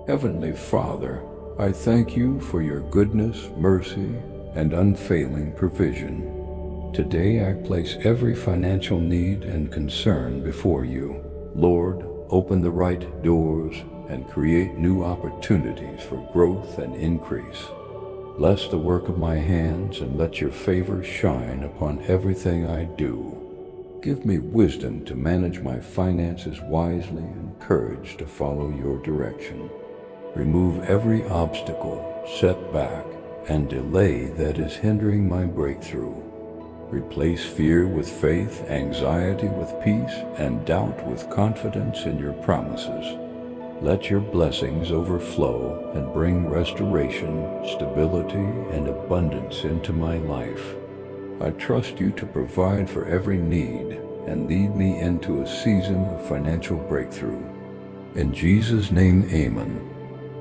Heavenly Father, I thank you for your goodness, mercy, and unfailing provision. Today I place every financial need and concern before you. Lord, open the right doors and create new opportunities for growth and increase. Bless the work of my hands and let your favor shine upon everything I do. Give me wisdom to manage my finances wisely and courage to follow your direction. Remove every obstacle, setback, and delay that is hindering my breakthrough. Replace fear with faith, anxiety with peace, and doubt with confidence in your promises. Let your blessings overflow and bring restoration, stability, and abundance into my life. I trust you to provide for every need and lead me into a season of financial breakthrough. In Jesus' name, amen.